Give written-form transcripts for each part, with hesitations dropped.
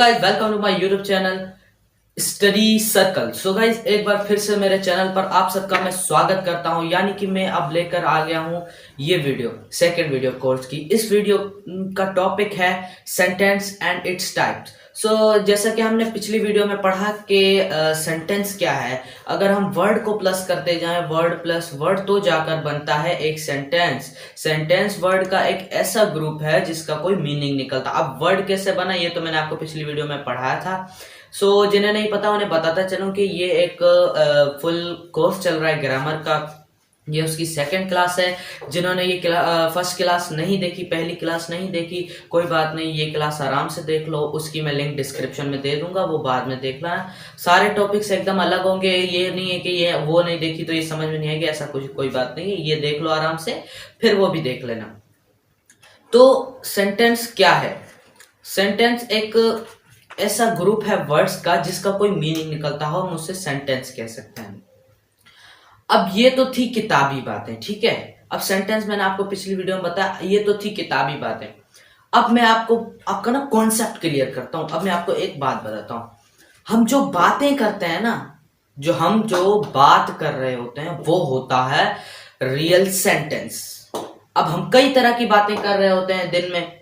Guys, welcome to my YouTube channel study circle. So guys, एक बार फिर से मेरे चैनल पर आप सबका मैं स्वागत करता हूं। यानी कि मैं अब लेकर आ गया हूं ये वीडियो, सेकंड वीडियो कोर्स की। इस वीडियो का टॉपिक है सेंटेंस एंड इट्स टाइप्स। सो जैसा कि हमने पिछली वीडियो में पढ़ा कि सेंटेंस क्या है। अगर हम वर्ड को प्लस करते जाएं, वर्ड प्लस वर्ड तो जाकर बनता है एक सेंटेंस। सेंटेंस वर्ड का एक ऐसा ग्रुप है जिसका कोई मीनिंग निकलता। अब वर्ड कैसे बना ये तो मैंने आपको पिछली वीडियो में पढ़ाया था। जिन्हें नहीं पता उन्हें बताता चलूं कि ये एक फुल कोर्स चल रहा है ग्रामर का। ये उसकी सेकंड क्लास है। जिन्होंने ये फर्स्ट क्लास नहीं देखी, पहली क्लास नहीं देखी, कोई बात नहीं, ये क्लास आराम से देख लो। उसकी मैं लिंक डिस्क्रिप्शन में दे दूंगा, वो बाद में देख लेना। सारे टॉपिक्स एकदम अलग होंगे। ये नहीं है कि ये वो नहीं देखी तो ये समझ में नहीं आएगी, ऐसा कुछ कोई बात नहीं है। ये देख लो आराम से, फिर वो भी देख लेना। तो सेंटेंस क्या है? सेंटेंस एक ऐसा ग्रुप है वर्ड्स का जिसका कोई मीनिंग निकलता हो, हम उससे सेंटेंस कह सकते हैं। अब ये तो थी किताबी बातें, ठीक है। अब सेंटेंस मैंने आपको पिछली वीडियो में बताया, ये तो थी किताबी बातें। अब मैं आपका ना कॉन्सेप्ट क्लियर करता हूं। अब मैं आपको एक बात बताता हूं। हम जो बातें करते हैं ना, हम जो बात कर रहे होते हैं वो होता है रियल सेंटेंस। अब हम कई तरह की बातें कर रहे होते हैं दिन में।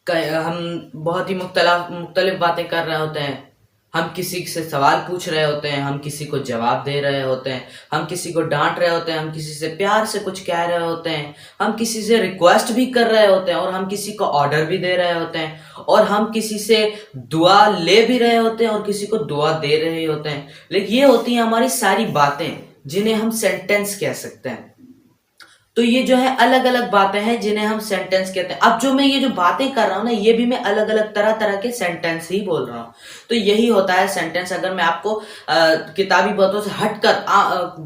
हम बहुत ही मुख्तलिफ बातें कर रहे होते हैं। हम किसी से सवाल पूछ रहे होते हैं, हम किसी को जवाब दे रहे होते हैं, हम किसी को डांट रहे होते हैं, हम किसी से प्यार से कुछ कह रहे होते हैं, हम किसी से रिक्वेस्ट भी कर रहे होते हैं, और हम किसी को ऑर्डर भी दे रहे होते हैं, और हम किसी से दुआ ले भी रहे होते हैं और किसी को दुआ दे रहे होते हैं। लेकिन ये होती हैं हमारी सारी बातें जिन्हें हम सेंटेंस कह सकते हैं। तो ये जो है अलग अलग बातें हैं जिन्हें हम सेंटेंस कहते हैं। अब जो मैं ये जो बातें कर रहा हूं ना, ये भी मैं अलग अलग तरह तरह के सेंटेंस ही बोल रहा हूं। तो यही होता है सेंटेंस। अगर मैं आपको किताबी बातों से हटकर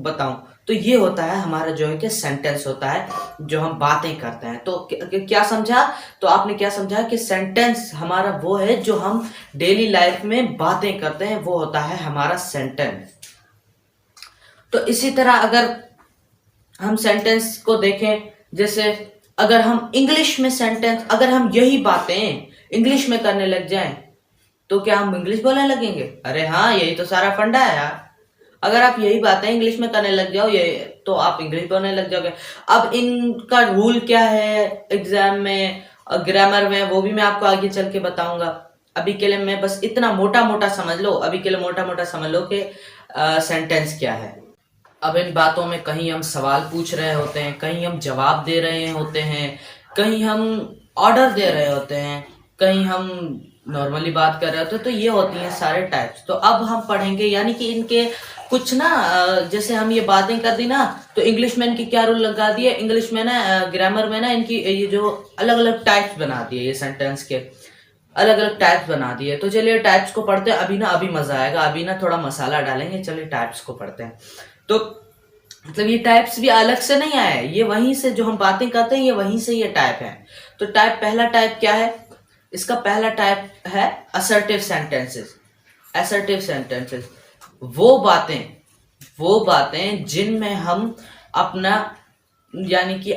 बताऊं तो ये होता है हमारा जो है कि सेंटेंस होता है जो हम बातें करते हैं। तो क्या समझा? तो आपने क्या समझा कि सेंटेंस हमारा वो है जो हम डेली लाइफ में बातें करते हैं, वो होता है हमारा सेंटेंस। तो इसी तरह अगर हम सेंटेंस को देखें, जैसे अगर हम इंग्लिश में सेंटेंस, अगर हम यही बातें इंग्लिश में करने लग जाएं तो क्या हम इंग्लिश बोलने लगेंगे? अरे हाँ, यही तो सारा फंडा है यार। अगर आप यही बातें इंग्लिश में करने लग जाओ ये तो आप इंग्लिश बोलने लग जाओगे। अब इनका रूल क्या है एग्जाम में, ग्रामर में, वो भी मैं आपको आगे चल के बताऊंगा। अभी के लिए मैं बस इतना मोटा मोटा समझ लो, अभी के लिए मोटा मोटा समझ लो कि सेंटेंस क्या है। अब इन बातों में कहीं हम सवाल पूछ रहे होते हैं, कहीं हम जवाब दे रहे होते हैं, कहीं हम ऑर्डर दे रहे होते हैं, कहीं हम नॉर्मली बात कर रहे होते हैं। तो ये होती हैं सारे टाइप्स। तो अब हम पढ़ेंगे, यानी कि इनके कुछ ना, जैसे हम ये बातें कर दी ना, तो इंग्लिश में इनकी क्या रूल लगा दिए, इंग्लिश में ना ग्रामर में ना इनकी ये जो अलग अलग टाइप्स बना दिए, ये सेंटेंस के अलग अलग टाइप्स बना दिए। तो चलिए टाइप्स को पढ़ते हैं। अभी मजा आएगा, अभी ना थोड़ा मसाला डालेंगे। चलिए टाइप्स को पढ़ते हैं। तो मतलब ये टाइप्स भी अलग से नहीं आए, ये वहीं से जो हम बातें करते हैं ये वहीं से ये टाइप है। तो पहला टाइप क्या है? इसका पहला टाइप है असर्टिव सेंटेंसेस। असर्टिव सेंटेंसेस वो बातें जिनमें हम अपना यानी कि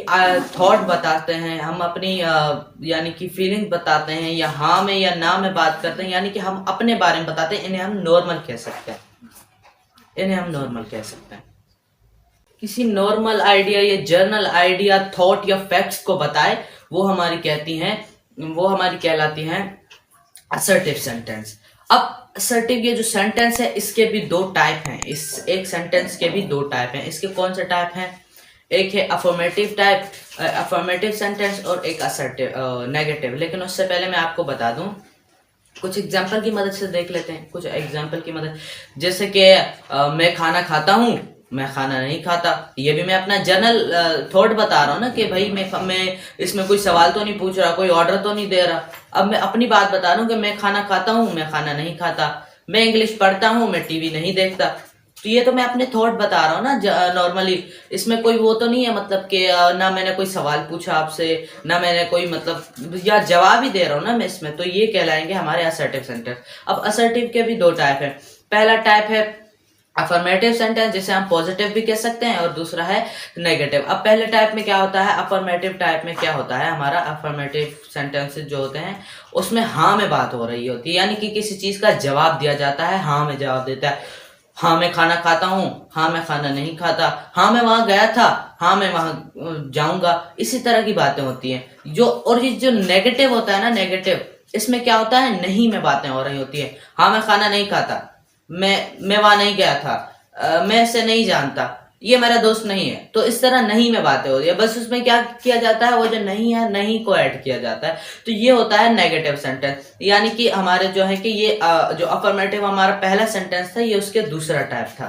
थॉट बताते हैं, हम अपनी यानी कि फीलिंग बताते हैं, या हाँ में या ना में बात करते हैं, यानी कि हम अपने बारे में बताते हैं। इन्हें हम नॉर्मल कह सकते हैं। किसी नॉर्मल आइडिया या जर्नल आइडिया, थॉट या फैक्ट्स को बताए, वो हमारी कहलाती हैं असर्टिव सेंटेंस। अब असर्टिव ये जो सेंटेंस है इसके भी दो टाइप हैं। इस एक सेंटेंस के भी दो टाइप हैं। इसके कौन से टाइप हैं? एक है अफर्मेटिव टाइप, अफर्मेटिव सेंटेंस, और एक असर्टिव नेगेटिव। लेकिन उससे पहले मैं आपको बता दूं, कुछ एग्जाम्पल की मदद से देख लेते हैं। कुछ एग्जाम्पल की मदद, जैसे कि मैं खाना खाता हूँ, मैं खाना नहीं खाता। ये भी मैं अपना जनरल थॉट बता रहा हूँ ना कि भाई मैं इसमें कोई सवाल तो नहीं पूछ रहा, कोई ऑर्डर तो नहीं दे रहा। अब मैं अपनी बात बता रहा हूँ कि मैं खाना खाता हूँ, मैं खाना नहीं खाता। मैं इंग्लिश पढ़ता हूँ, मैं टीवी नहीं देखता। तो ये तो मैं अपने थॉट बता रहा हूँ ना नॉर्मली। इसमें कोई वो तो नहीं है मतलब कि ना मैंने कोई सवाल पूछा आपसे, ना मैंने कोई मतलब या जवाब ही दे रहा हूँ ना मैं इसमें। तो ये कहलाएंगे हमारे असर्टिव सेंटेंस। अब असर्टिव के भी दो टाइप है। पहला टाइप है अफर्मेटिव सेंटेंस जिसे हम पॉजिटिव भी कह सकते हैं और दूसरा है नेगेटिव। अब पहले टाइप में क्या होता है, अफर्मेटिव टाइप में क्या होता है, हमारा अफर्मेटिव सेंटेंसेस जो होते हैं उसमें हाँ में बात हो रही होती है, यानी कि किसी चीज का जवाब दिया जाता है, हाँ में जवाब देता है। हाँ मैं खाना खाता हूँ, हाँ मैं खाना नहीं खाता, हाँ मैं वहां गया था, हाँ मैं वहां जाऊंगा, इसी तरह की बातें होती हैं। और ये जो नेगेटिव होता है ना, नेगेटिव, इसमें क्या होता है, नहीं में बातें हो रही होती है। हाँ मैं खाना नहीं खाता, मैं वहां नहीं गया था, मैं इसे नहीं जानता, ये मेरा दोस्त नहीं है। तो इस तरह नहीं में बातें हो रही है, बस उसमें क्या किया जाता है, वो जो नहीं है, नहीं को ऐड किया जाता है। तो ये होता है नेगेटिव सेंटेंस, यानी कि हमारे जो है कि ये जो अफर्मेटिव हमारा पहला सेंटेंस था, ये उसके दूसरा टाइप था।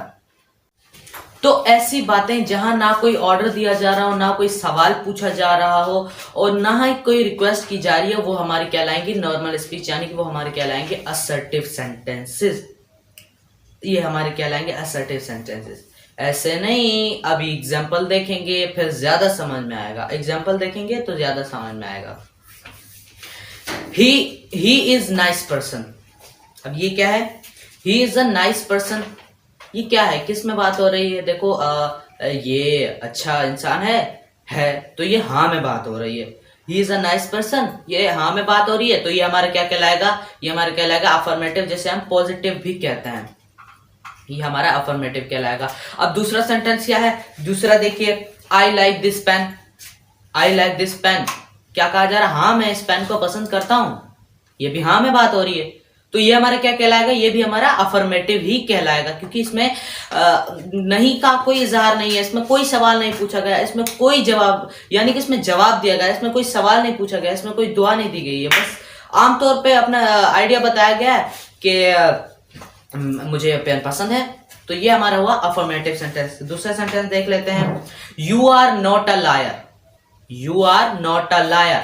तो ऐसी बातें जहां ना कोई ऑर्डर दिया जा रहा हो, ना कोई सवाल पूछा जा रहा हो और ना ही कोई रिक्वेस्ट की जा रही है, वो हमारी कहलाएंगी नॉर्मल स्पीच, यानी कि वो हमारे कहलाएंगे असर्टिव सेंटेंसेस। ये हमारे कहलाएंगे असर्टिव सेंटेंसेस। ऐसे नहीं, अभी एग्जाम्पल देखेंगे फिर ज्यादा समझ में आएगा, एग्जाम्पल देखेंगे तो ज्यादा समझ में आएगा। He is nice person. अब ये क्या है, he is a nice person, ये क्या है, किस में बात हो रही है, देखो ये अच्छा इंसान है, तो ये हाँ में बात हो रही है। He is a nice person, ये हाँ में बात हो रही है, तो ये हमारा क्या कहलाएगा, ये हमारा कहलाएगा अफर्मेटिव, जैसे हम पॉजिटिव भी कहते हैं, ये हमारा अफर्मेटिव कहलाएगा। अब दूसरा सेंटेंस क्या है, दूसरा देखिए, I like this pen, I like this pen, क्या कहा जा रहा है, हाँ मैं इस पेन को पसंद करता हूं, ये भी हाँ में बात हो रही है। तो ये हमारा क्या कहलाएगा, ये भी हमारा अफर्मेटिव ही कहलाएगा, क्योंकि इसमें नहीं का कोई इजहार नहीं है, इसमें कोई सवाल नहीं पूछा गया, इसमें कोई जवाब, यानी कि इसमें जवाब दिया गया, इसमें कोई सवाल नहीं पूछा गया, इसमें कोई दुआ नहीं दी गई है, बस आमतौर पर अपना आइडिया बताया गया है कि मुझे पेन पसंद है। तो ये हमारा हुआ अफर्मेटिव सेंटेंस। दूसरा सेंटेंस देख लेते हैं, you are not a liar, you are not a liar.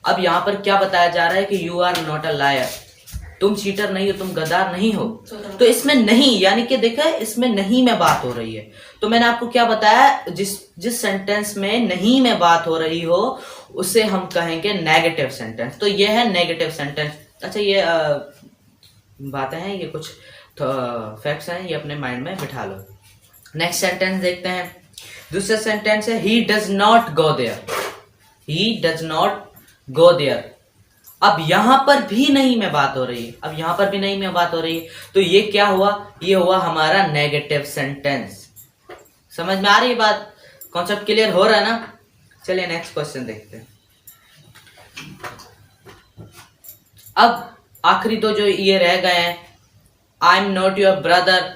अब यहां पर क्या बताया जा रहा है कि you are not a liar, तुम चीटर नहीं हो, तुम गद्दार नहीं हो। तो इसमें नहीं, यानी कि देखा, इसमें नहीं में बात हो रही है। तो मैंने आपको क्या बताया, जिस सेंटेंस में नहीं में बात हो रही हो उसे हम कहेंगे नेगेटिव सेंटेंस। तो ये है नेगेटिव सेंटेंस। अच्छा, ये बातें हैं, ये कुछ तो फैक्ट्स हैं, ये अपने माइंड में बिठा लो। नेक्स्ट सेंटेंस देखते हैं, दूसरा सेंटेंस है, he does not go there, he does not go there. अब यहां पर भी नहीं में बात हो रही है, अब यहां पर भी नहीं में बात हो रही है, तो ये क्या हुआ, ये हुआ हमारा नेगेटिव सेंटेंस। समझ में आ रही है बात, कॉन्सेप्ट क्लियर हो रहा है ना। चलिए नेक्स्ट क्वेश्चन देखते हैं। अब आखिरी दो जो ये रह गए हैं, I am not your brother,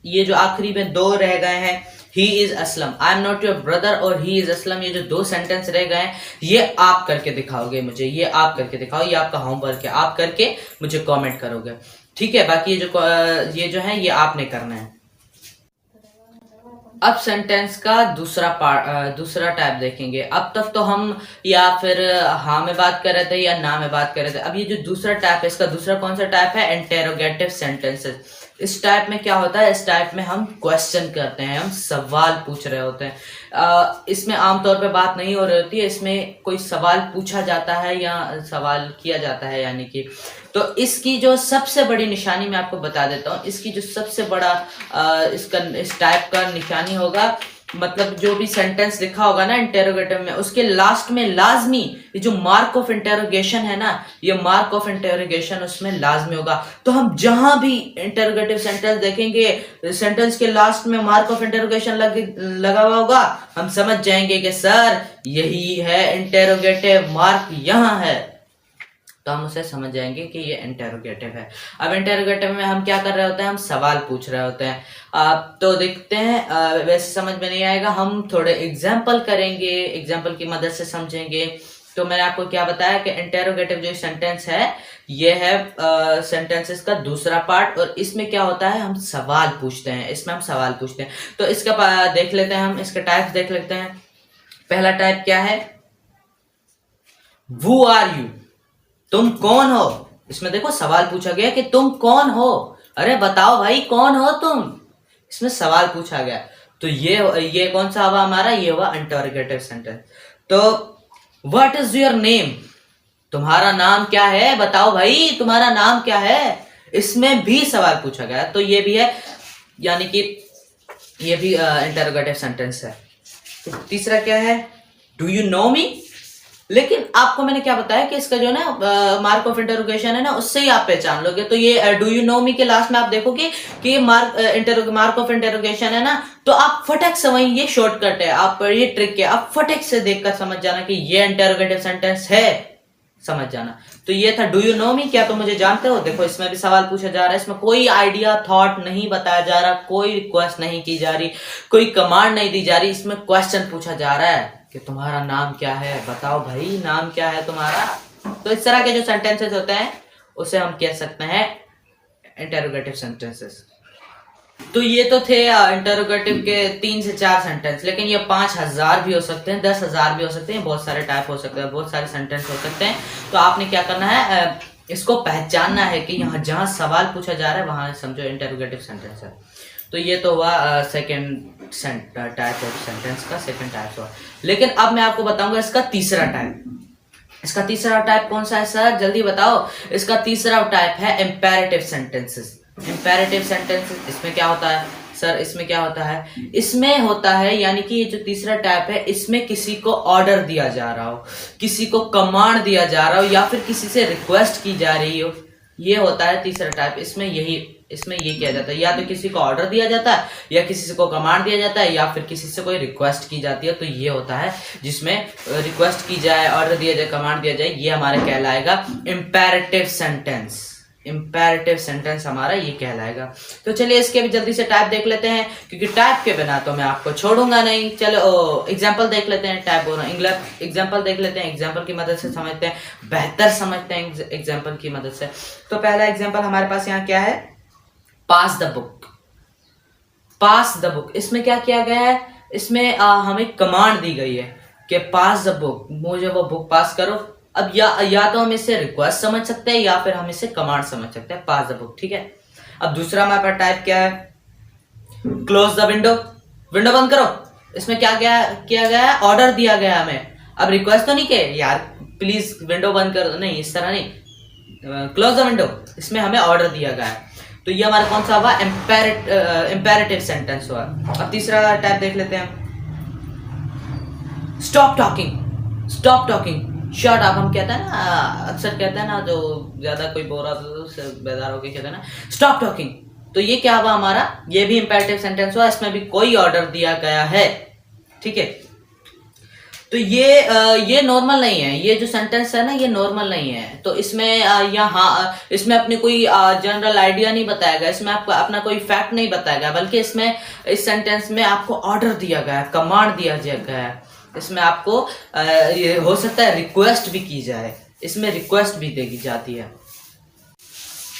ये जो आखिरी में दो रह गए हैं, he is Aslam, I am not your brother और ही इज असलम, ये जो दो सेंटेंस रह गए हैं, ये आप करके दिखाओगे मुझे, ये आप करके दिखाओ, ये आपका होमवर्क है, आप करके मुझे कमेंट करोगे, ठीक है। बाकी ये जो है ये आपने करना है। अब सेंटेंस का दूसरा टाइप देखेंगे। अब तक तो हम या फिर हाँ में बात कर रहे थे या ना में बात कर रहे थे। अब ये जो दूसरा टाइप है, इसका दूसरा कौन सा टाइप है, इंटेरोगेटिव सेंटेंसेस। इस टाइप में क्या होता है, इस टाइप में हम क्वेश्चन करते हैं, हम सवाल पूछ रहे होते हैं। इसमें आमतौर पे बात नहीं हो रही होती है, इसमें कोई सवाल पूछा जाता है या सवाल किया जाता है, यानी कि तो इसकी जो सबसे बड़ी निशानी मैं आपको बता देता हूँ। इसकी जो सबसे बड़ा इस टाइप का निशानी होगा, मतलब जो भी सेंटेंस लिखा होगा ना इंटेरोगेटिव में, उसके लास्ट में लाजमी ये जो मार्क ऑफ इंटेरोगेशन है ना, ये मार्क ऑफ इंटेरोगेशन उसमें लाजमी होगा। तो हम जहां भी इंटेरोगेटिव सेंटेंस देखेंगे, सेंटेंस के लास्ट में मार्क ऑफ इंटेरोगेशन लगा हुआ होगा, हम समझ जाएंगे कि सर यही है इंटेरोगेटिव, मार्क यहाँ है, तो हम उसे समझ जाएंगे कि ये इंटेरोगेटिव है। अब इंटेरोगेटिव में हम क्या कर रहे होते हैं, हम सवाल पूछ रहे होते हैं। तो देखते हैं, वैसे समझ में नहीं आएगा, हम थोड़े एग्जाम्पल करेंगे, एग्जाम्पल की मदद से समझेंगे। तो मैंने आपको क्या बताया कि इंटेरोगेटिव जो सेंटेंस है, ये है सेंटेंसेस का दूसरा पार्ट, और इसमें क्या होता है, हम सवाल पूछते हैं, इसमें हम सवाल पूछते हैं। तो इसका देख लेते हैं, हम इसके टाइप्स देख लेते हैं। पहला टाइप क्या है, हु आर यू, तुम कौन हो। इसमें देखो सवाल पूछा गया कि तुम कौन हो, अरे बताओ भाई कौन हो तुम, इसमें सवाल पूछा गया। तो ये कौन सा हुआ हमारा, ये हुआ इंटरोगेटिव सेंटेंस। तो व्हाट इज योर नेम, तुम्हारा नाम क्या है, बताओ भाई तुम्हारा नाम क्या है, इसमें भी सवाल पूछा गया। तो ये भी है यानी कि ये भी इंटरोगेटिव सेंटेंस है। तो तीसरा क्या है, डू यू नो मी। लेकिन आपको मैंने क्या बताया कि इसका जो है ना मार्क ऑफ इंटरोगेशन है ना, उससे ही आप पहचान लोगे। तो ये डू यू नो मी के लास्ट में आप देखोगे कि ये मार्क ऑफ इंटरोगेशन है ना, तो आप फटक से वही, ये शॉर्टकट है, आप ये ट्रिक है, आप फटक से देखकर समझ जाना कि ये इंटरोगेटिव सेंटेंस है, समझ जाना। तो ये था डू यू नो मी, क्या तुम मुझे जानते हो। देखो इसमें भी सवाल पूछा जा रहा है, इसमें कोई आइडिया थॉट नहीं बताया जा रहा, कोई रिक्वेस्ट नहीं की जा रही, कोई कमांड नहीं दी जा रही, इसमें क्वेश्चन पूछा जा रहा है कि तुम्हारा नाम क्या है, बताओ भाई नाम क्या है तुम्हारा। तो इस तरह के जो सेंटेंसेस होते हैं उसे हम कह सकते हैं इंटरोगेटिव सेंटेंसेस। तो ये तो थे इंटरोगेटिव के 3 से 4 सेंटेंस, लेकिन ये 5000 भी हो सकते हैं, 10,000 भी हो सकते हैं, बहुत सारे टाइप हो सकते हैं, बहुत सारे सेंटेंस हो सकते हैं। तो आपने क्या करना है, इसको पहचानना है कि यहाँ जहां सवाल पूछा जा रहा है वहां समझो इंटरोगेटिव सेंटेंस है। तो ये तो हुआ सेकेंड टाइप ऑफ सेंटेंस का सेकेंड टाइप हुआ। लेकिन अब मैं आपको बताऊंगा इसका तीसरा टाइप। इसका तीसरा टाइप कौन सा है सर, जल्दी बताओ। इसका तीसरा टाइप है इंपेरेटिव सेंटेंसेस। इंपेरेटिव सेंटेंसेस, इसमें क्या होता है सर, इसमें क्या होता है, इसमें होता है यानी कि ये जो तीसरा टाइप है, इसमें किसी को ऑर्डर दिया जा रहा हो, किसी को कमांड दिया जा रहा हो, या फिर किसी से रिक्वेस्ट की जा रही हो, ये होता है तीसरा टाइप। इसमें ये किया जाता है, या तो किसी को ऑर्डर दिया जाता है, या किसी को कमांड दिया जाता है, या फिर किसी से कोई रिक्वेस्ट की जाती है। तो ये होता है जिसमें रिक्वेस्ट की जाए, ऑर्डर दिया जाए, कमांड दिया जाए, ये हमारा कहलाएगा इंपेरेटिव सेंटेंस। इंपेरेटिव सेंटेंस हमारा ये कहलाएगा। तो चलिए इसके भी जल्दी से टाइप देख लेते हैं, क्योंकि टाइप के बिना तो मैं आपको छोड़ूंगा नहीं। चलो एग्जांपल देख लेते हैं, टाइप बोल रहा हूँ, एग्जांपल देख लेते हैं, एग्जांपल की मदद से समझते हैं, बेहतर समझते हैं एग्जांपल की मदद से। तो पहला एग्जांपल हमारे पास यहाँ क्या है, pass the book. Pass the book, इसमें क्या किया गया है, इसमें हमें कमांड दी गई है कि पास द बुक, मुझे वो बुक पास करो। अब या तो हम इसे रिक्वेस्ट समझ सकते हैं, या फिर हम इसे कमांड समझ सकते हैं, पास द बुक, ठीक है। अब दूसरा हमारे पास टाइप क्या है, क्लोज द विंडो, विंडो बंद करो। इसमें क्या किया गया है, ऑर्डर दिया गया हमें। अब रिक्वेस्ट तो नहीं कि यार प्लीज विंडो बंद कर दो, नहीं, इस तरह नहीं, क्लोज द विंडो, इसमें हमें ऑर्डर दिया गया है। तो ये हमारा कौन सा हुआ, इंपेरेटिव सेंटेंस हुआ। अब तीसरा टाइप देख लेते हैं, stop talking. Stop talking, shut up, हम कहते हैं ना, अक्सर कहते हैं ना, जो ज्यादा कोई बोल रहा था तो उससे बेदार होकर कहते हैं ना स्टॉप टॉकिंग। तो ये क्या हुआ हमारा, ये भी इंपेरेटिव सेंटेंस हुआ, इसमें भी कोई ऑर्डर दिया गया है, ठीक है। तो ये नॉर्मल नहीं है, ये जो सेंटेंस है ना ये नॉर्मल नहीं है। तो इसमें इसमें अपनी कोई जनरल आइडिया नहीं बताया गया, इसमें आपको अपना कोई फैक्ट नहीं बताया गया, बल्कि इसमें इस सेंटेंस में आपको ऑर्डर दिया गया है, कमांड दिया गया है। इसमें आपको ये हो सकता है रिक्वेस्ट भी की जाए, इसमें रिक्वेस्ट भी देगी जाती है।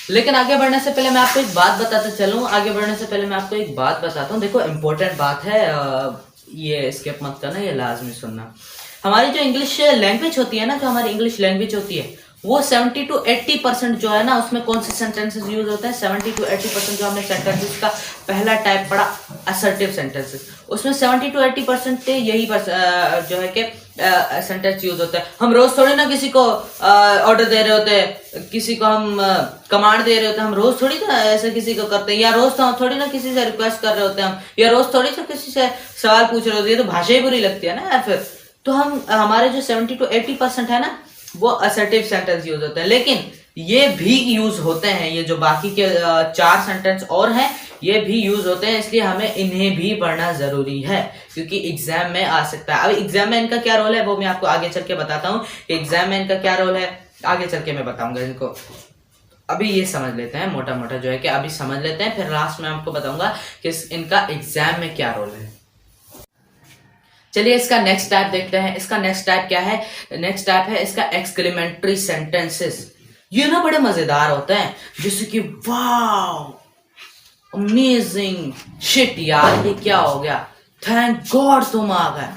लेकिन आगे बढ़ने से पहले मैं आपको एक बात बताता चलूं, आगे बढ़ने से पहले मैं आपको एक बात बताता हूं। देखो इंपॉर्टेंट बात है, ये स्किप मत करना, ये लाजमी सुनना। हमारी जो इंग्लिश लैंग्वेज होती है ना, जो हमारी इंग्लिश लैंग्वेज होती है, वो 70 to 80% जो है ना, उसमें कौन से सेंटेंसेस यूज होते हैं, 70 to 80% जो हमने सेंटेंसेस का पहला टाइप पढ़ा असर्टिव सेंटेंसेस, उसमें 70 to 80% यही जो है कि सेंटेंस यूज होता है। हम रोज थोड़ी ना किसी को ऑर्डर दे रहे होते हैं, किसी को हम कमांड दे रहे होते हैं, हम रोज थोड़ी ना ऐसे किसी को करते हैं, या रोज तो हम थोड़ी ना किसी से रिक्वेस्ट कर रहे होते हैं हम, या रोज थोड़ी तो किसी से सवाल पूछ रहे होते हैं। तो भाषा ही बुरी लगती है ना यार फिर। तो हम हमारे जो 70 to 80% है ना, वो असर्टिव सेंटेंस यूज होते हैं। लेकिन ये भी यूज होते हैं, ये जो बाकी के 4 सेंटेंस और हैं ये भी यूज होते हैं, इसलिए हमें इन्हें भी पढ़ना जरूरी है, क्योंकि एग्जाम में आ सकता है। अब एग्जाम में इनका क्या रोल है वो मैं आपको आगे चल के बताता हूँ, एग्जाम में इनका क्या रोल है आगे चल के मैं बताऊंगा इनको। अभी ये समझ लेते हैं मोटा मोटा जो है कि अभी समझ लेते हैं, फिर लास्ट में आपको बताऊंगा कि इनका एग्जाम में क्या रोल है। चलिए इसका नेक्स्ट टाइप देखते हैं। इसका नेक्स्ट टाइप क्या है, नेक्स्ट टाइप है इसका एक्सक्लेमेटरी सेंटेंसेस। ये ना बड़े मजेदार होते हैं, जैसे कि वाओ, अमेजिंग, शिट यार ये क्या हो गया, थैंक गॉड तुम आ गए,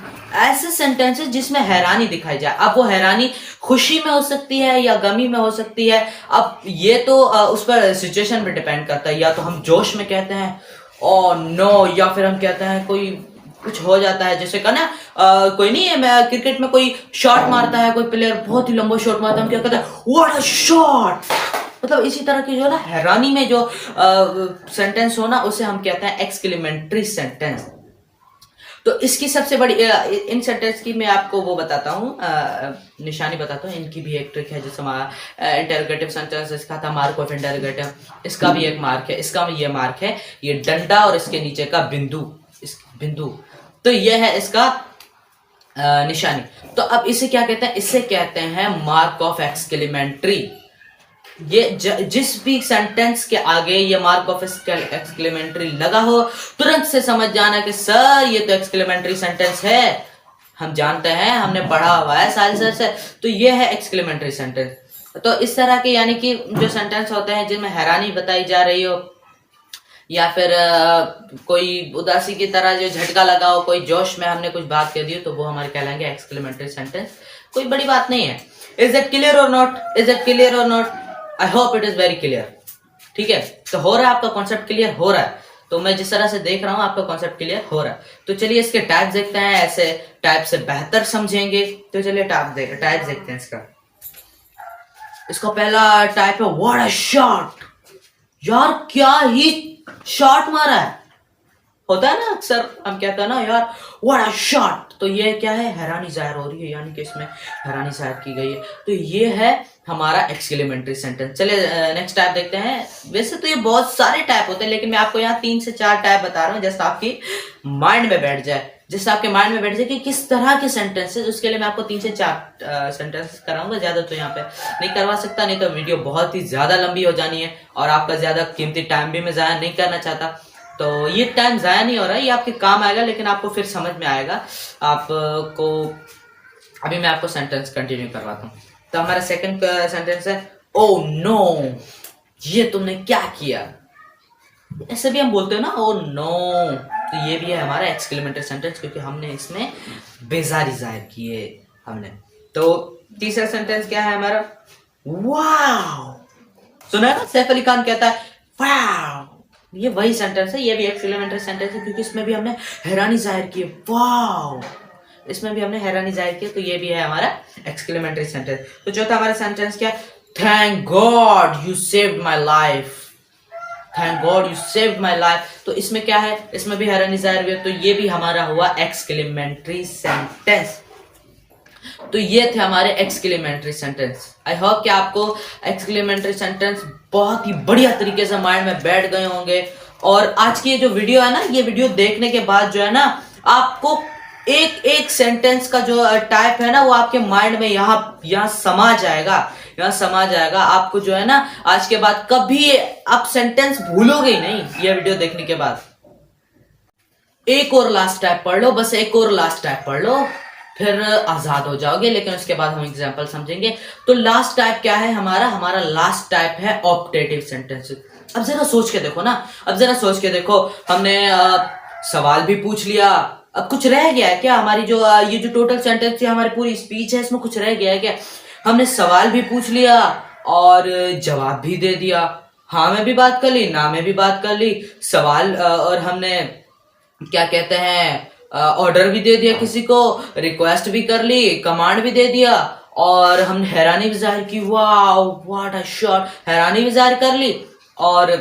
ऐसे सेंटेंसेस जिसमें हैरानी दिखाई जाए। अब वो हैरानी खुशी में हो सकती है या गमी में हो सकती है, अब ये तो उस पर सिचुएशन पे डिपेंड करता है। या तो हम जोश में कहते हैं ओ नो, या फिर हम कहते हैं कोई कुछ हो जाता है, जैसे का ना कोई नहीं है क्रिकेट में कोई शॉट मारता है, कोई प्लेयर बहुत ही लंबा शॉट मारता है, हम क्या कहते हैं व्हाट अ शॉट, मतलब इसी तरह की जो है ना हैरानी में जो सेंटेंस हो ना, उसे हम कहते हैं एक्सक्लेमेंट्री सेंटेंस। तो इसकी सबसे बड़ी इन सेंटेंस की मैं आपको वो बताता हूँ, निशानी बताता हूँ। इनकी भी एक ट्रिक है, जैसे हमारा इंटरोगेटिव सेंटेंस इसका था मार्क ऑफ इंटरोगेटिव, इसका भी एक मार्क है, इसका ये मार्क है, ये डंडा और इसके नीचे का बिंदु, इस बिंदु, तो ये है इसका निशानी। तो अब इसे क्या कहते हैं, इसे कहते हैं मार्क ऑफ एक्सक्लेमेंट्री। ये जिस भी सेंटेंस के आगे ये मार्क ऑफ एक्सक्लेमेंट्री लगा हो, तुरंत से समझ जाना कि सर ये तो एक्सक्लेमेंट्री सेंटेंस है, हम जानते हैं, हमने पढ़ा हुआ है साल से, तो ये है एक्सक्लेमेंट्री सेंटेंस। तो इस तरह के यानी कि जो सेंटेंस होते हैं जिनमें हैरानी बताई जा रही हो, या फिर कोई उदासी की तरह जो झटका लगा हो, कोई जोश में हमने कुछ बात कह दी हो, तो वो हमारे कहलाएंगे एक्सक्लेमेंट्री सेंटेंस। कोई बड़ी बात नहीं है। इज इट क्लियर और नॉट? इज इट क्लियर और not? I hope it is very clear. ठीक है, तो हो रहा है आपका कॉन्सेप्ट क्लियर हो रहा है? तो मैं जिस तरह से देख रहा हूं आपका कॉन्सेप्ट क्लियर हो रहा है। तो चलिए इसके टाइप देखते हैं, ऐसे टाइप से बेहतर समझेंगे। तो चलिए टाइप देखते हैं इसका। इसका पहला टाइप है व्हाट अ शॉट। यार क्या ही शॉट मारा है, होता है ना अक्सर हम कहते हैं ना यार व्हाट अ शॉट। तो ये क्या है, हैरानी जाहिर हो रही है, यानी कि इसमें हैरानी जाहिर की गई है। तो ये है हमारा एक्सक्लेमेंट्री सेंटेंस। चलिए नेक्स्ट टाइप देखते हैं। वैसे तो ये बहुत सारे टाइप होते हैं, लेकिन मैं आपको यहाँ 3 से 4 टाइप बता रहा हूँ, जैसे आपकी माइंड में बैठ जाए, जिससे आपके माइंड में बैठ जाए कि किस तरह के सेंटेंसेस। उसके लिए मैं आपको 3 से 4 सेंटेंसेस कराऊंगा, ज्यादा तो यहाँ पे नहीं करवा सकता, नहीं तो वीडियो बहुत ही ज्यादा लंबी हो जानी है और आपका ज्यादा कीमती टाइम भी मैं जाया नहीं करना चाहता। तो ये टाइम जाया नहीं हो रहा है, ये आपके काम आएगा, लेकिन आपको फिर समझ में आएगा आपको। अभी मैं आपको सेंटेंस कंटिन्यू करवाता हूँ। तो हमारा सेकंड सेंटेंस है ओ नो, ये तुमने क्या किया। ऐसे भी हम बोलते हैं ना ओ नो। तो ये भी है हमारा एक्सक्लेमेटरी सेंटेंस, क्योंकि हमने इसमें बेजारी जाहिर की है हमने। तो तीसरा सेंटेंस क्या है हमारा, वाओ। सुना है ना, सैफ अली खान कहता है वाओ, ये वही सेंटेंस है, ये भी एक्सक्लेमेटरी सेंटेंस है, क्योंकि इसमें भी हमने हैरानी जाहिर की है, वाओ, इसमें भी हमने हैरानी जाहिर की, तो ये भी है हमारा एक्सक्लेमेटरी सेंटेंस। तो चौथा हमारा सेंटेंस क्या, thank God you saved my life. Thank God you saved my life. तो इसमें क्या है, इसमें भी हैरानी जाहिर हुई है, तो ये भी हमारा हुआ एक्सक्लेमेटरी सेंटेंस। तो ये थे हमारे एक्सक्लेमेटरी सेंटेंस। आई होप कि आपको एक्सक्लेमेटरी सेंटेंस बहुत ही बढ़िया तरीके से माइंड में बैठ गए होंगे। और आज की ये जो वीडियो है ना, ये वीडियो देखने के बाद जो है ना, आपको एक एक सेंटेंस का जो टाइप है ना, वो आपके माइंड में यहाँ समा जाएगा, यहाँ समा जाएगा। आपको जो है ना, आज के बाद कभी आप सेंटेंस भूलोगे ही नहीं ये वीडियो देखने के बाद। एक और लास्ट टाइप पढ़ लो, बस एक और लास्ट टाइप पढ़ लो, फिर आजाद हो जाओगे, लेकिन उसके बाद हम एग्जाम्पल समझेंगे। तो लास्ट टाइप क्या है हमारा लास्ट टाइप है ऑप्टेटिव सेंटेंस। अब जरा सोच के देखो ना, अब जरा सोच के देखो, हमने सवाल भी पूछ लिया, अब कुछ रह गया है क्या? हमारी जो ये जो टोटल सेंटेंस थी, हमारी पूरी स्पीच है, इसमें कुछ रह गया है क्या? हमने सवाल भी पूछ लिया और जवाब भी दे दिया, हाँ में भी बात कर ली, ना में भी बात कर ली, सवाल और हमने क्या कहते हैं ऑर्डर भी दे दिया किसी को, रिक्वेस्ट भी कर ली, कमांड भी दे दिया, और हमने हैरानी भी जाहिर की, वाओ व्हाट अ शॉट, हैरानी भी जाहिर कर ली। और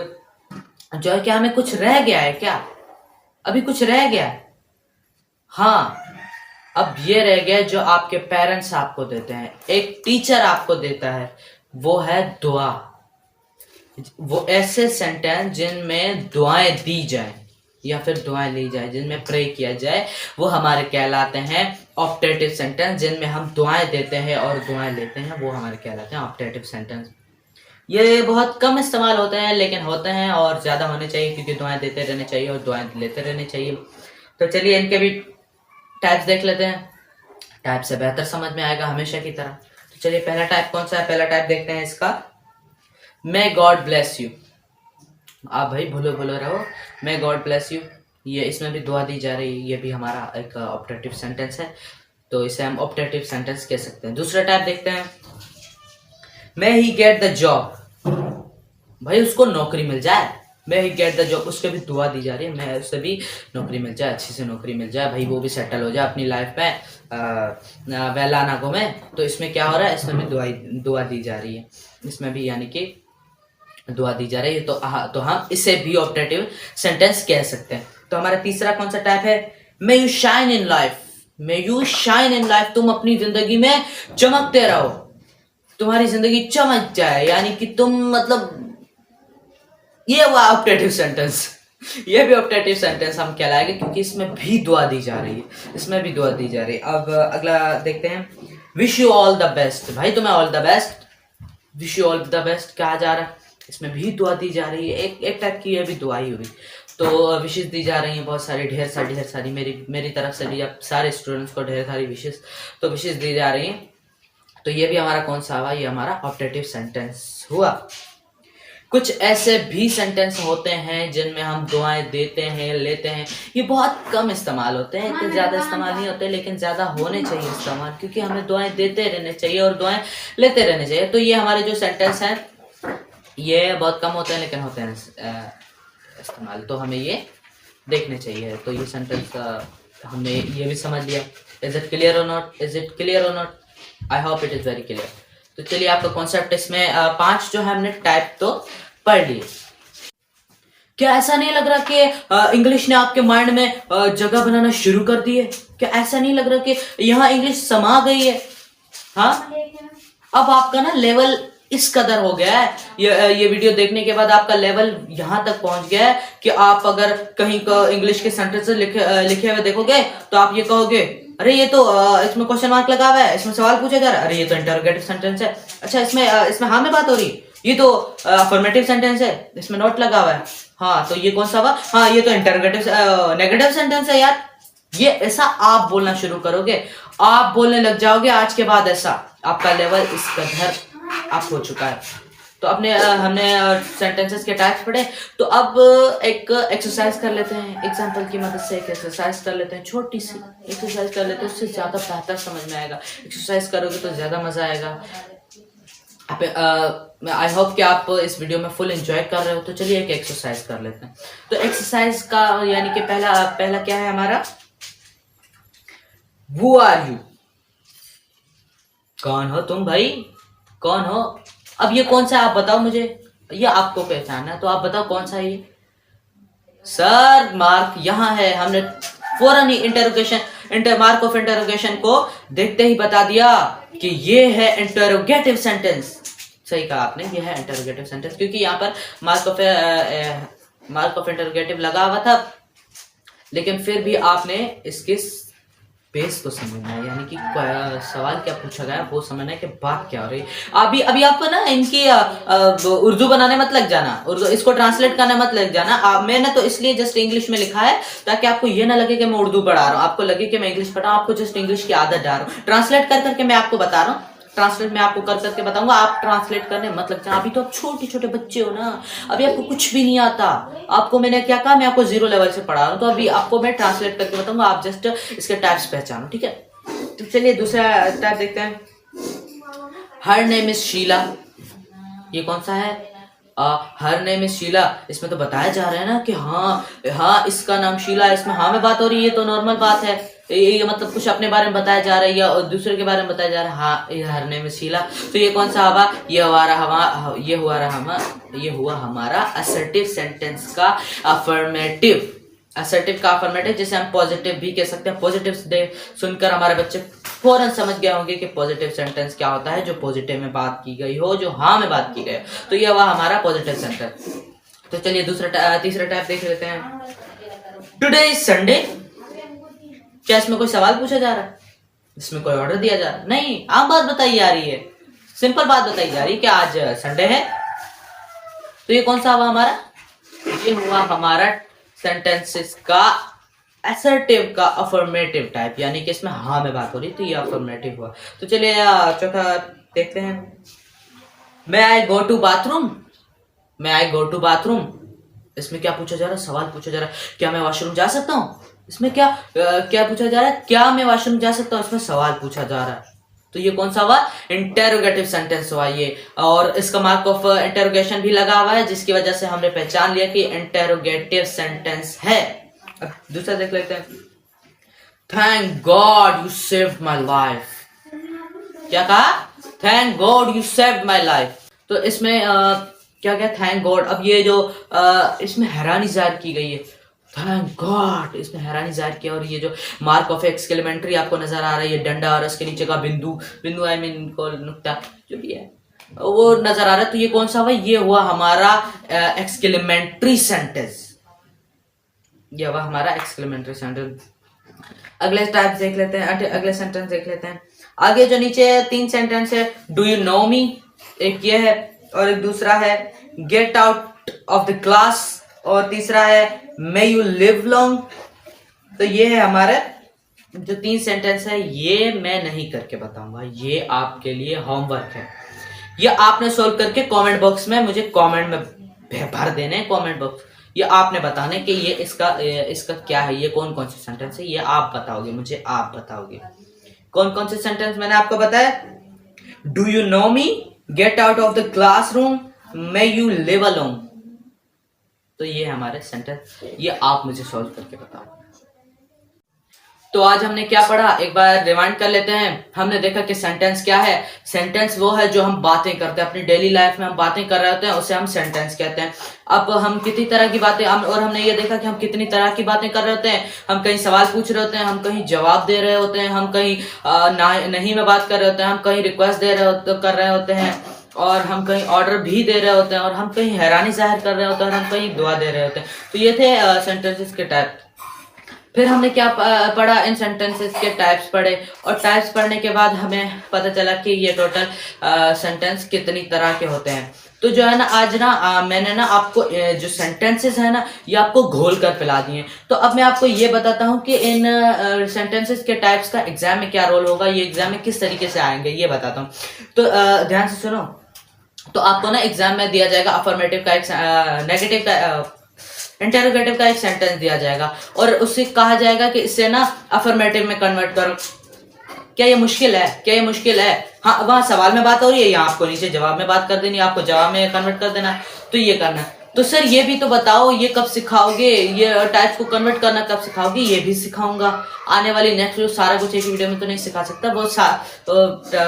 जो है क्या, हमें कुछ रह गया है क्या? अभी कुछ रह गया है? हाँ, अब ये रह गया जो आपके पेरेंट्स आपको देते हैं, एक टीचर आपको देता है, वो है दुआ। वो ऐसे सेंटेंस जिनमें दुआएं दी जाए या फिर दुआएं ली जाए, जिनमें प्रे किया जाए, वो हमारे कहलाते हैं ऑप्टेटिव सेंटेंस। जिनमें हम दुआएं देते हैं और दुआएं लेते हैं, वो हमारे कहलाते हैं ऑप्टेटिव सेंटेंस। ये बहुत कम इस्तेमाल होते हैं, लेकिन होते हैं और ज्यादा होने चाहिए, क्योंकि दुआएं देते रहने चाहिए और दुआएं लेते रहने चाहिए। तो चलिए इनके भी टाइप्स देख लेते हैं, टाइप से बेहतर समझ में आएगा हमेशा की तरह। तो चलिए पहला टाइप कौन सा है, पहला टाइप देखते हैं इसका, मे गॉड ब्लेस यू। आप भाई भूलो भूलो रहो, मे गॉड ब्लेस यू, ये इसमें भी दुआ दी जा रही है, ये भी हमारा एक ऑप्टेटिव सेंटेंस है, तो इसे हम ऑप्टेटिव सेंटेंस कह सकते हैं। दूसरा टाइप देखते हैं, मे ही गेट द जॉब, भाई उसको नौकरी मिल जाए, मे ही गेट द जॉब, उसके भी दुआ दी जा रही है, मैं उससे भी नौकरी मिल जाए, अच्छी से नौकरी मिल जाए, भाई वो भी सेटल हो जाए अपनी लाइफ में, वेला ना घूमे। तो इसमें क्या हो रहा है, इसमें भी दुआ दी जा रही है, इसमें भी यानी कि दुआ दी जा रही है, तो हम इसे भी ऑप्टेटिव सेंटेंस कह सकते हैं। तो हमारा तीसरा कौन सा टाइप है? May you shine in life. May you shine in life, तुम अपनी जिंदगी में चमकते रहो, तुम्हारी जिंदगी चमक जाए, यानी कि तुम मतलब ये हुआ ऑप्टेटिव सेंटेंस। ये भी ऑप्टेटिव सेंटेंस हम कहलाएंगे, क्योंकि इसमें भी दुआ दी जा रही है, इसमें भी दुआ दी जा रही है। अब अगला देखते हैं, wish you all the best. भाई तुम्हें all the best, wish you all the best कहा जा रहा है, इसमें भी दुआ दी जा रही है। एक टाइप की ये भी दुआ ही हुई। तो विशेष दी जा रही हैं बहुत सारी, ढेर सारी मेरी तरफ से भी, आप सारे स्टूडेंट्स को ढेर सारी विशेष तो विशेष दी जा रही हैं। तो ये भी हमारा कौन सा हुआ? ये हमारा ऑप्टेटिव सेंटेंस हुआ। कुछ ऐसे भी सेंटेंस होते हैं जिनमें हम दुआएं देते हैं, लेते हैं। ये बहुत कम इस्तेमाल होते हैं, इतने ज्यादा इस्तेमाल नहीं होते, लेकिन ज्यादा होने चाहिए इस्तेमाल, क्योंकि हमें दुआएं देते रहने चाहिए और दुआएं लेते रहने चाहिए। तो ये हमारे जो सेंटेंस हैं ये बहुत कम होते हैं, लेकिन होते हैं इस्तेमाल, तो हमें ये देखने चाहिए। तो ये सेंटेंस हमने ये भी समझ लिया। इज इट क्लियर और नॉट? इज इट क्लियर और not? I hope it is very clear. तो चलिए, आपका कॉन्सेप्ट इसमें 5 जो है हमने टाइप तो पढ़ लिए। क्या ऐसा नहीं लग रहा कि इंग्लिश ने आपके माइंड में जगह बनाना शुरू कर दी है? क्या ऐसा नहीं लग रहा कि यहाँ इंग्लिश समा गई है? हाँ, अब आपका ना लेवल इस कदर हो गया है, ये वीडियो देखने के बाद आपका लेवल यहाँ तक पहुंच गया है कि आप अगर कहीं का इंग्लिश के सेंटेंसेस लिखे हुए देखोगे तो आप ये कहोगे, अरे ये तो इसमें क्वेश्चन मार्क लगा हुआ है, इसमें सवाल पूछा जा रहा है, अरे ये तो इंटरोगेटिव सेंटेंस है। अच्छा, इसमें हाँ में बात हो रही है, ये तो अफर्मेटिव सेंटेंस है, इसमें नोट लगा हुआ है। हाँ, तो ये कौन सा हुआ? हाँ, ये तो इंटरोगेटिव नेगेटिव सेंटेंस है यार। ये ऐसा आप बोलना शुरू करोगे, आप बोलने लग जाओगे आज के बाद, ऐसा आपका लेवल इस कदर आप हो चुका है। तो हमने सेंटेंसेस के टाइप्स पढ़े। तो अब एक एक्सरसाइज कर लेते हैं, एग्जांपल की मदद से एक एक्सरसाइज कर लेते हैं, छोटी सी एक्सरसाइज कर लेते हैं, उससे ज्यादा बेहतर समझ में आएगा। एक्सरसाइज करोगे तो ज्यादा मजा आएगा। आई होप कि आप इस वीडियो में फुल एंजॉय कर रहे हो। तो चलिए एक एक्सरसाइज कर लेते हैं। तो एक्सरसाइज का यानी कि पहला क्या है हमारा? Who are you? कौन हो तुम भाई, कौन हो? अब ये कौन सा, आप बताओ मुझे, ये आपको पहचानना है, तो आप बताओ कौन सा है ये? सर मार्क यहाँ है, हमने फौरन ही मार्क ऑफ इंटरोगेशन को देखते ही बता दिया कि ये है इंटरोगेटिव सेंटेंस। सही कहा आपने, ये है इंटरोगेटिव सेंटेंस, क्योंकि यहाँ पर मार्क ऑफ इंटरोगेटिव लगा हुआ था, लेकिन फिर भी आपने इसके बेस को समझना है, यानी कि सवाल क्या पूछा गया वो समझना है कि बात क्या हो रही है। अभी आपको ना इनकी उर्दू बनाने मत लग जाना, उर्दू इसको ट्रांसलेट करने मत लग जाना। मैंने तो इसलिए जस्ट इंग्लिश में लिखा है ताकि आपको ये ना लगे कि मैं उर्दू पढ़ा रहा हूँ, आपको लगे कि मैं इंग्लिश पढ़ा हूँ, आपको जस्ट इंग्लिश की आदत डाल रहा हूँ। ट्रांसलेट कर करके मैं आपको बता रहा हूँ, ट्रांसलेट मैं आपको कर करके बताऊंगा, आप ट्रांसलेट करने मत लग जाना। अभी तो आप छोटे बच्चे हो ना, अभी आपको कुछ भी नहीं आता। आपको मैंने क्या कहा, मैं आपको 0 लेवल से पढ़ा रहा हूँ, तो अभी आपको मैं ट्रांसलेट करके बताऊंगा, आप जस्ट इसके टाइप्स पहचानो, ठीक है? तो चलिए दूसरा टाइप देखते हैं। हर नेम इज शीला, ये कौन सा है? Her name is Sheela. इसमें तो बताया जा रहा है ना कि हाँ इसका नाम शीला है, इसमें हाँ में बात हो रही है, ये तो नॉर्मल बात है। ये मतलब कुछ अपने बारे में बताया जा रहा है या दूसरे के बारे में बताया जा रहा है। हाँ, ये हर नेम इज शीला, तो ये कौन सा हुआ? ये हुआ हमारा असर्टिव सेंटेंस का अफर्मेटिव। असर्टिव का अफर्मेटिव, जिसे हम पॉजिटिव भी कह सकते हैं। पॉजिटिव सुनकर हमारे बच्चे फौरन समझ गए होंगे कि पॉजिटिव सेंटेंस क्या होता है, जो पॉजिटिव में बात की गई हो, जो हाँ में बात की गई हो। तो ये हुआ हमारा पॉजिटिव सेंटेंस। तो चलिए तीसरा टाइप देख लेते हैं। Today is Sunday. क्या इसमें कोई सवाल पूछा जा रहा है? इसमें कोई ऑर्डर दिया जा रहा है? नहीं, आम बात बताई जा रही है, सिंपल बात बताई जा रही है कि आज संडे है। तो ये कौन सा हुआ हमारा? ये हुआ हमारा सेंटेंसेस का असर्टिव का अफर्मेटिव टाइप, यानी कि इसमें हाँ में बात हो रही, तो ये अफर्मेटिव हुआ। तो चलिए चौथा देखते हैं। मैं आई गो टू बाथरूम। मैं आई गो टू बाथरूम, इसमें क्या पूछा जा रहा है? सवाल पूछा जा रहा है, क्या मैं वॉशरूम जा सकता हूँ? इसमें क्या पूछा जा रहा है? क्या मैं वॉशरूम जा सकता हूँ? इसमें सवाल पूछा जा रहा है, तो ये कौन सा हुआ? इंटेरोगेटिव सेंटेंस हुआ ये, और इसका मार्क ऑफ इंटेरोगेशन भी लगा हुआ है, जिसकी वजह से हमने पहचान लिया कि इंटेरोगेटिव सेंटेंस है। अब दूसरा देख लेते हैं। Thank God you saved my life. क्या कहा? Thank God you saved my life. तो इसमें क्या क्या थैंक गॉड। अब ये जो इसमें हैरानी जाहिर की गई है, थैंक गॉड, इसमें हैरानी जाहिर किया। और ये जो मार्क ऑफ एक्सक्लेमेंट्री आपको नजर आ रही है, डंडा और उसके नीचे का बिंदु, बिंदु आई मीन को नुक्ता जो भी है वो नजर आ रहा है। तो ये कौन सा हुआ? ये हुआ हमारा एक्सक्लेमेंट्री सेंटेंस, ये हुआ हमारा एक्सक्लेमेंट्री सेंटेंस। अगले टाइप देख लेते हैं, अगले सेंटेंस देख लेते हैं। आगे जो नीचे 3 सेंटेंस है, डू यू नो मी, एक ये है, और एक दूसरा है get out of the class, और तीसरा है मे यू लिव लॉन्ग। तो ये है हमारे जो 3 सेंटेंस है, ये मैं नहीं करके बताऊंगा, ये आपके लिए होमवर्क है। ये आपने सोल्व करके कमेंट बॉक्स में मुझे कमेंट में भर देने, कमेंट बॉक्स, ये आपने बताने कि ये इसका क्या है, ये कौन कौन से सेंटेंस है, ये आप बताओगे मुझे, आप बताओगे कौन कौन से सेंटेंस मैंने आपको बताया। Do you know me, get out of the classroom, may you live alone. तो ये हमारे सेंटेंस, ये आप मुझे सॉल्व करके बताओ। तो आज हमने क्या पढ़ा, एक बार रिवाइंड कर लेते हैं। हमने देखा कि सेंटेंस क्या है। सेंटेंस वो है जो हम बातें करते हैं अपनी डेली लाइफ में, हम बातें कर रहे होते हैं, उसे हम सेंटेंस कहते हैं। अब हम कितनी तरह की बातें, और हमने ये देखा कि हम कितनी तरह की बातें कर रहे होते हैं। हम कहीं सवाल पूछ रहे होते हैं, हम कहीं जवाब दे रहे होते हैं, हम कहीं नहीं में बात कर रहे होते हैं, हम कहीं रिक्वेस्ट कर रहे होते हैं, और हम कहीं ऑर्डर भी दे रहे होते हैं, और हम कहीं हैरानी जाहिर कर रहे होते हैं, और हम कहीं दुआ दे रहे होते हैं। तो ये थे सेंटेंसेस के टाइप। फिर हमने क्या पढ़ा, इन सेंटेंसेस के टाइप्स पढ़े, और टाइप्स पढ़ने के बाद हमें पता चला कि ये टोटल सेंटेंस कितनी तरह के होते हैं। तो जो है ना, आज ना मैंने ना आपको जो सेंटेंसेस है ना, ये आपको घोल कर पिला दिए। तो अब मैं आपको ये बताता हूँ कि इन सेंटेंसेस के टाइप्स का एग्जाम में क्या रोल होगा, ये एग्जाम में किस तरीके से आएंगे, ये बताता हूँ। तो ध्यान से सुनो। तो आपको ना एग्जाम में दिया जाएगा अफर्मेटिव का एक, नेगेटिव का, इंटेरोगेटिव का एक सेंटेंस दिया जाएगा, और उससे कहा जाएगा कि इसे ना अफर्मेटिव में कन्वर्ट करो। क्या ये मुश्किल है? क्या ये मुश्किल है? हाँ, वहां सवाल में बात हो रही है, यहाँ आपको नीचे जवाब में बात कर देनी है, आपको जवाब में कन्वर्ट कर देना। तो ये करना है। तो सर ये भी तो बताओ, ये कब सिखाओगे, ये टाइप को कन्वर्ट करना कब सिखाओगे? ये भी सिखाऊंगा आने वाली नेक्स्ट वीडियो। सारा कुछ एक वीडियो में तो नहीं सिखा सकता,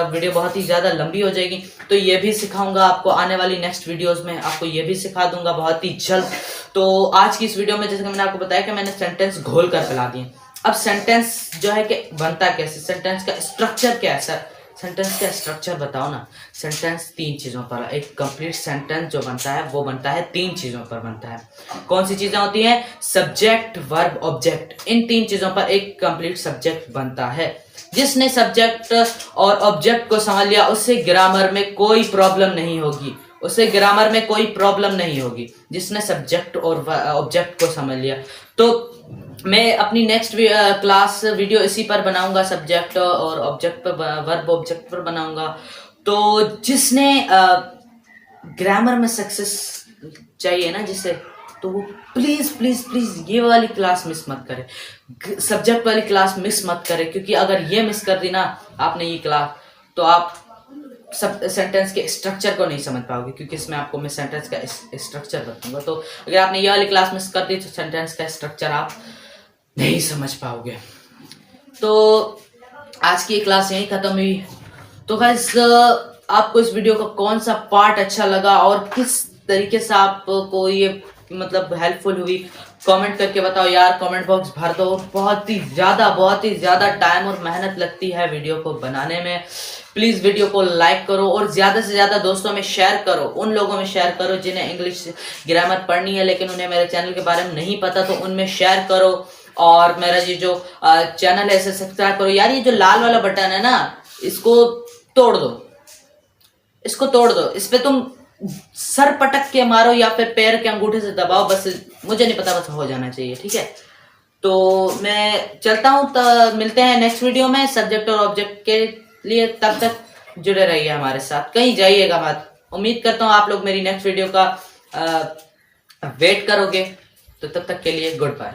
वीडियो बहुत ही ज्यादा लंबी हो जाएगी। तो ये भी सिखाऊंगा आपको आने वाली नेक्स्ट वीडियोस में, आपको ये भी सिखा दूंगा बहुत ही जल्द। तो आज की इस वीडियो में जैसे कि मैंने आपको बताया कि मैंने सेंटेंस घोल कर पिला दिए। अब सेंटेंस जो है कि बनता कैसे, सेंटेंस का स्ट्रक्चर क्या है? सर सेंटेंस का स्ट्रक्चर बताओ ना। सेंटेंस 3 चीजों पर, एक कंप्लीट सेंटेंस जो बनता है वो बनता है 3 चीजों पर बनता है। कौन सी चीजें होती हैं? Subject, verb, object. इन 3 चीजों पर एक कंप्लीट सब्जेक्ट बनता है। जिसने सब्जेक्ट और ऑब्जेक्ट को समझ लिया, उससे ग्रामर में कोई प्रॉब्लम नहीं होगी, उसे ग्रामर में कोई प्रॉब्लम नहीं होगी, जिसने सब्जेक्ट और ऑब्जेक्ट को समझ लिया। तो मैं अपनी नेक्स्ट क्लास वीडियो इसी पर बनाऊंगा, सब्जेक्ट और ऑब्जेक्ट पर, वर्ब ऑब्जेक्ट पर बनाऊंगा। तो जिसने ग्रामर में सक्सेस चाहिए ना जिसे, तो वो प्लीज प्लीज प्लीज ये वाली क्लास मिस मत करे, सब्जेक्ट वाली क्लास मिस मत करे, क्योंकि अगर ये मिस कर दी ना आपने ये क्लास, तो आप सब सेंटेंस के स्ट्रक्चर को नहीं समझ पाओगे, क्योंकि इसमें आपको मैं सेंटेंस का स्ट्रक्चर बताऊंगा। तो अगर आपने ये वाली क्लास मिस कर दी तो सेंटेंस का स्ट्रक्चर आप नहीं समझ पाओगे। तो आज की क्लास यहीं खत्म हुई। तो गाइस, आपको इस वीडियो का कौन सा पार्ट अच्छा लगा और किस तरीके से आपको ये मतलब हेल्पफुल हुई, कमेंट करके बताओ यार, कमेंट बॉक्स भर दो। बहुत ही ज्यादा टाइम और मेहनत लगती है वीडियो को बनाने में। प्लीज वीडियो को लाइक करो और ज्यादा से ज्यादा दोस्तों में शेयर करो, उन लोगों में शेयर करो जिन्हें इंग्लिश ग्रामर पढ़नी है लेकिन उन्हें मेरे चैनल के बारे में नहीं पता, तो उनमें शेयर करो। और मेरा ये जो चैनल है इसे सब्सक्राइब करो। यार ये जो लाल वाला बटन है ना, इसको तोड़ दो, इसको तोड़ दो, इस पे तुम सर पटक के मारो या फिर पैर के अंगूठे से दबाओ, बस मुझे नहीं पता, बस हो जाना चाहिए, ठीक है। तो मैं चलता हूं, तो मिलते हैं नेक्स्ट वीडियो में सब्जेक्ट और ऑब्जेक्ट के लिए। तब तक जुड़े रहिए हमारे साथ, कहीं जाइएगा मत। उम्मीद करता हूं आप लोग मेरी नेक्स्ट वीडियो का वेट करोगे। तो तब तक के लिए गुड बाय।